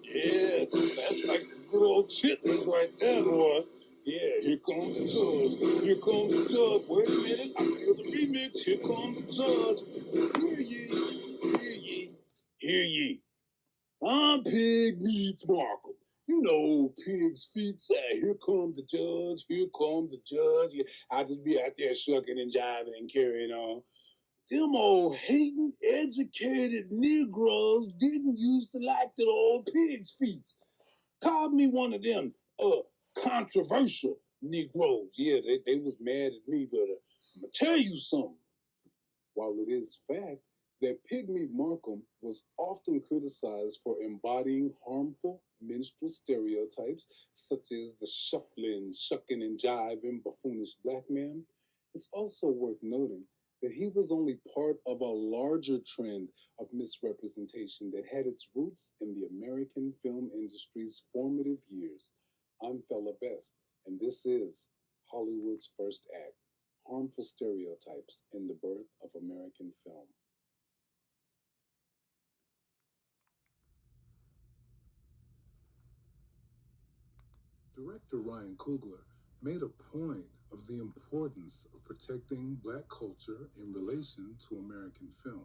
Yeah, that's like the good old chitlins right there, boy. Yeah, here comes the judge. Here comes the judge. Wait a minute, I feel the remix. Here comes the judge. Hear ye, hear ye, hear ye. I'm Pig Meets Markham. You know, Pig's feet say, here comes the judge, here comes the judge. Yeah, I just be out there shucking and jiving and carrying on. Them old hating, educated Negroes didn't used to like the old pig's feet. Called me one of them controversial Negroes. Yeah, they was mad at me, but I'm gonna tell you something. While it is fact that Pygmy Markham was often criticized for embodying harmful minstrel stereotypes, such as the shuffling, shucking, and jiving buffoonish black man, it's also worth noting that he was only part of a larger trend of misrepresentation that had its roots in the American film industry's formative years. I'm Fella Best, and this is Hollywood's first act. Harmful stereotypes in the birth of American film. Director Ryan Coogler made a point of the importance of protecting black culture in relation to American film.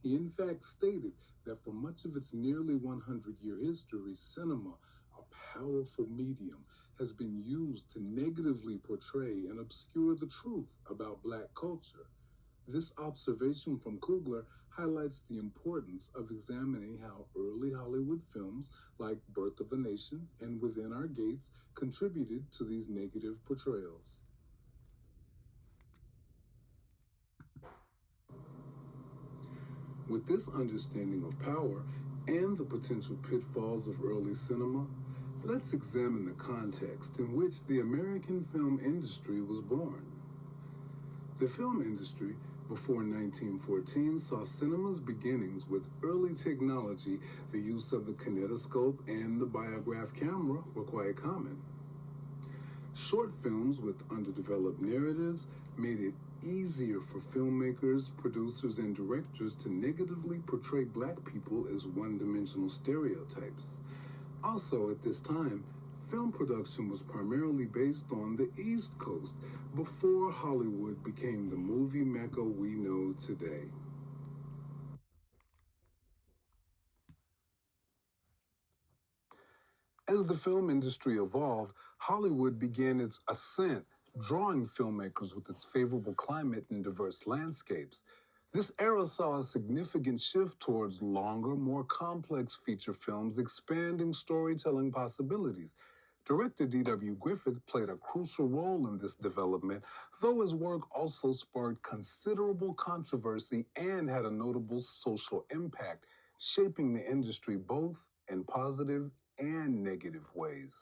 He in fact stated that for much of its nearly 100-year history, cinema, a powerful medium, has been used to negatively portray and obscure the truth about black culture. This observation from Coogler highlights the importance of examining how early Hollywood films like Birth of a Nation and Within Our Gates contributed to these negative portrayals. With this understanding of power and the potential pitfalls of early cinema, let's examine the context in which the American film industry was born. The film industry before 1914 saw cinema's beginnings with early technology. The use of the kinetoscope and the biograph camera were quite common. Short films with underdeveloped narratives made it easier for filmmakers, producers, and directors to negatively portray black people as one-dimensional stereotypes. Also, at this time, film production was primarily based on the East Coast before Hollywood became the movie mecca we know today. As the film industry evolved, Hollywood began its ascent, drawing filmmakers with its favorable climate and diverse landscapes. This era saw a significant shift towards longer, more complex feature films, expanding storytelling possibilities. Director D.W. Griffith played a crucial role in this development, though his work also sparked considerable controversy and had a notable social impact, shaping the industry both in positive and negative ways.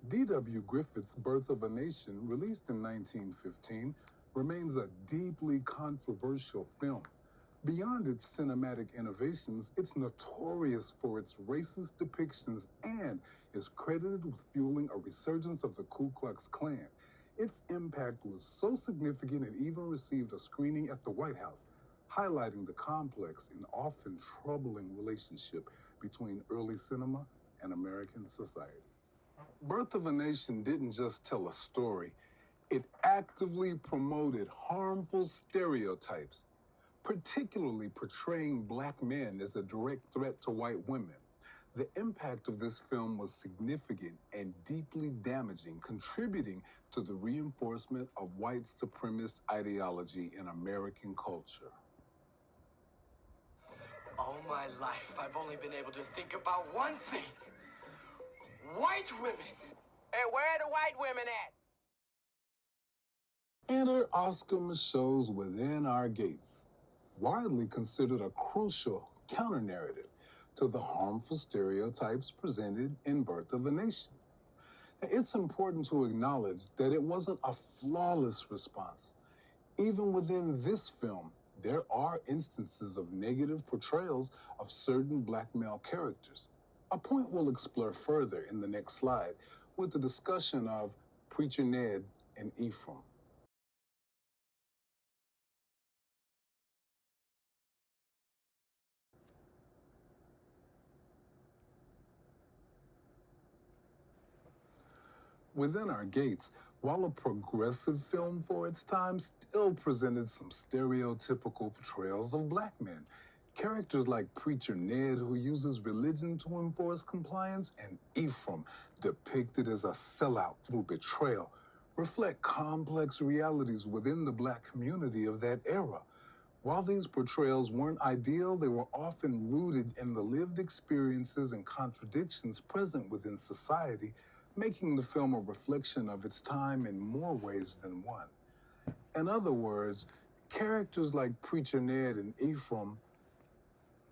D.W. Griffith's Birth of a Nation, released in 1915, remains a deeply controversial film. Beyond its cinematic innovations, it's notorious for its racist depictions and is credited with fueling a resurgence of the Ku Klux Klan. Its impact was so significant it even received a screening at the White House, highlighting the complex and often troubling relationship between early cinema and American society. Birth of a Nation didn't just tell a story, it actively promoted harmful stereotypes, particularly portraying black men as a direct threat to white women. The impact of this film was significant and deeply damaging, contributing to the reinforcement of white supremacist ideology in American culture. All my life, I've only been able to think about one thing. White women! Hey, where are the white women at? Enter Oscar Micheaux's Within Our Gates, widely considered a crucial counter-narrative to the harmful stereotypes presented in Birth of a Nation. It's important to acknowledge that it wasn't a flawless response. Even within this film, there are instances of negative portrayals of certain black male characters, a point we'll explore further in the next slide with the discussion of Preacher Ned and Ephraim. Within Our Gates, while a progressive film for its time, still presented some stereotypical portrayals of black men. Characters like Preacher Ned, who uses religion to enforce compliance, and Ephraim, depicted as a sellout through betrayal, reflect complex realities within the black community of that era. While these portrayals weren't ideal, they were often rooted in the lived experiences and contradictions present within society, making the film a reflection of its time in more ways than one. In other words, characters like Preacher Ned and Ephraim,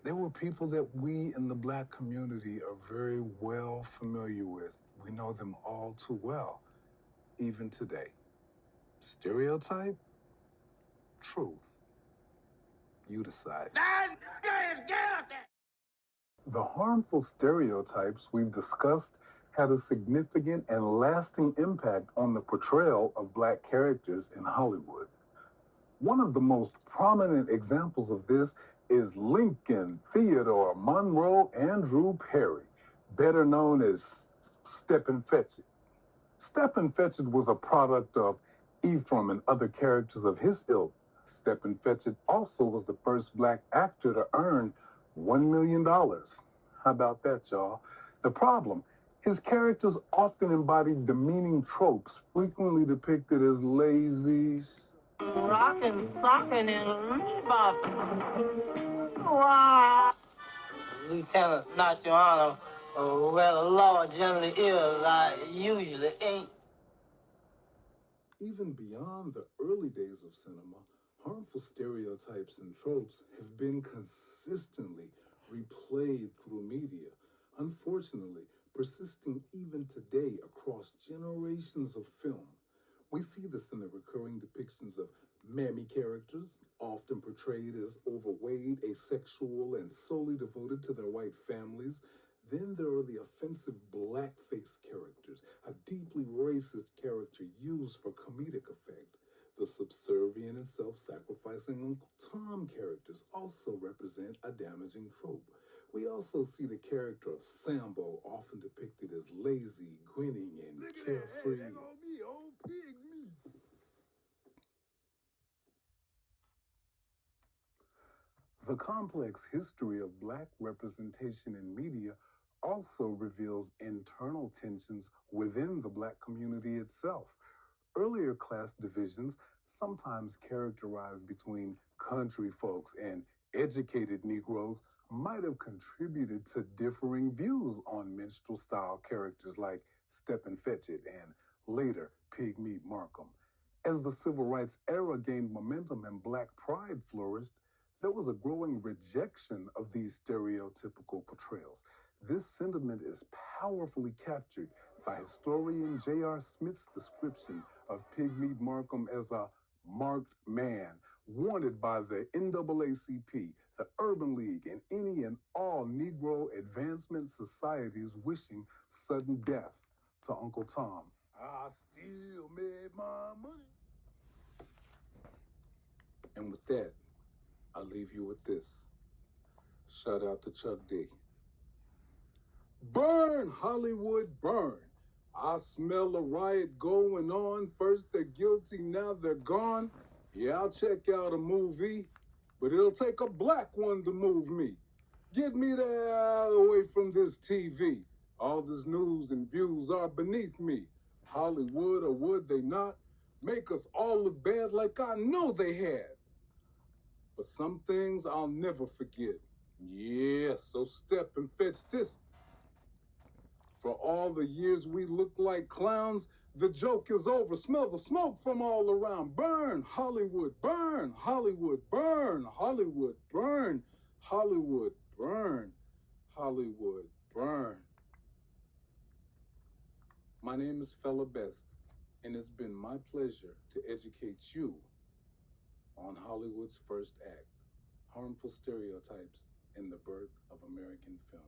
they were people that we in the black community are very well familiar with. We know them all too well, even today. Stereotype? Truth. You decide. The harmful stereotypes we've discussed had a significant and lasting impact on the portrayal of black characters in Hollywood. One of the most prominent examples of this is Lincoln Theodore Monroe Andrew Perry, better known as Stepin Fetchit. Stepin Fetchit was a product of Ephraim and other characters of his ilk. Stepin Fetchit also was the first black actor to earn $1 million. How about that, y'all? The problem, his characters often embodied demeaning tropes, frequently depicted as lazy, rockin', sockin', and rebopping. Wow. Lieutenant, not your honor. Where the law generally is, I usually ain't. Even beyond the early days of cinema, harmful stereotypes and tropes have been consistently replayed through media, unfortunately, persisting even today across generations of film. We see this in the recurring depictions of mammy characters, often portrayed as overweight, asexual, and solely devoted to their white families. Then there are the offensive blackface characters, a deeply racist character used for comedic effect. The subservient and self-sacrificing Uncle Tom characters also represent a damaging trope. We also see the character of Sambo, often depicted as lazy, grinning, and carefree. That on me, old pigs, me. The complex history of black representation in media also reveals internal tensions within the black community itself. Earlier class divisions, sometimes characterized between country folks and educated Negroes, might have contributed to differing views on minstrel style characters like Stepin Fetchit and later Pigmeat Markham. As the civil rights era gained momentum and black pride flourished, there was a growing rejection of these stereotypical portrayals. This sentiment is powerfully captured by historian J.R. Smith's description of Pigmeat Markham as a marked man, wanted by the NAACP, the Urban League, and any and all Negro advancement societies wishing sudden death to Uncle Tom. I still made my money. And with that, I'll leave you with this. Shout out to Chuck D. Burn, Hollywood, burn. I smell a riot going on. First they're guilty, now they're gone. Yeah, I'll check out a movie, but it'll take a black one to move me. Get me the hell away from this TV. All this news and views are beneath me. Hollywood, or would they not, make us all look bad like I know they had. But some things I'll never forget. Yeah, so step and fetch this. For all the years we looked like clowns, the joke is over. Smell the smoke from all around. Burn, Hollywood, burn, Hollywood, burn, Hollywood, burn, Hollywood, burn, Hollywood, burn. My name is Fella Best, and it's been my pleasure to educate you on Hollywood's first act, harmful stereotypes in the birth of American film.